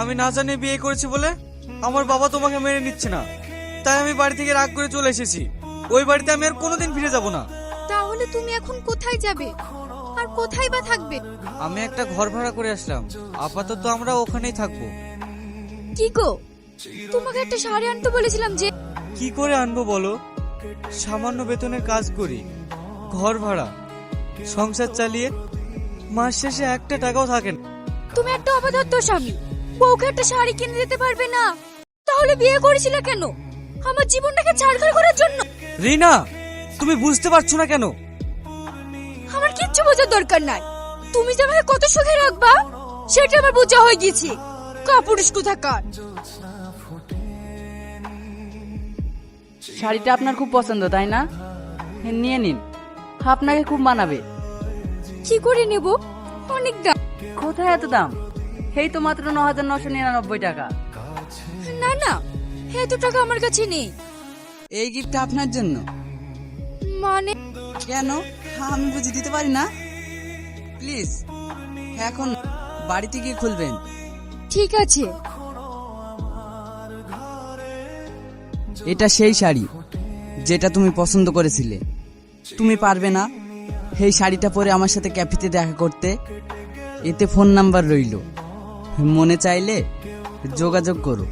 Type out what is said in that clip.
আমি না জানিয়ে বিয়ে করেছি বলে আমার বাবা তোমাকে মেনে নিচ্ছে না, তাই আমি বাড়ি থেকে রাগ করে চলে এসেছি। ওই বাড়িতে আমি আর কোনোদিন ফিরে যাব না। তাহলে তুমি এখন কোথায় যাবে আর কোথায় বা থাকবে? আমি একটা ঘর ভাড়া করে আসলাম, আপাতত আমরা ওখানেই থাকবো। কি গো, তোমাকে একটা শাড়ি আনতে বলেছিলাম যে। কি করে আনবো বলো? সামান্য বেতনের কাজ করি, ঘর ভাড়া, সংসার চালিয়ে মাস শেষে একটা টাকাও থাকে না। তুমি একটা অবাধ্যত্ব স্বামী, বউকে একটা শাড়ি কিনে দিতে পারবে না? তাহলে বিয়ে করেছিলে কেন? আমার জীবনটাকে ছাড়খাড় করার জন্য? রিনা, তুমি বুঝতে পারছো না কেন? আমার কিচ্ছু বোঝার দরকার নাই। তুমি যে আমাকে কত সুখে রাখবা সেটা আমার বোঝা হয়ে গেছে। কাপুরুষ কোথাকার। শাড়িটা আপনার খুব পছন্দ তাই না? নিয়ে নিন, আপনাকে খুব মানাবে। কি করে নেব? অনেক দাম। কোথায় এত দাম? এই তো মাত্র ৯,৯৯৯ টাকা। না না, এত টাকা আমার কাছে নেই। এই গিফটটা আপনার জন্য। মানে? কেন, আমি বুঝে দিতে পারি না? প্লিজ এখন বাড়িতে গিয়ে খুলবেন। ঠিক আছে। এটা সেই শাড়ি যেটা তুমি পছন্দ করেছিলে। তুমি পারবে না এই শাড়িটা পরে আমার সাথে ক্যাফেতে দেখা করতে? এতে ফোন নাম্বার রইল, মনে চাইলে যোগাযোগ করো।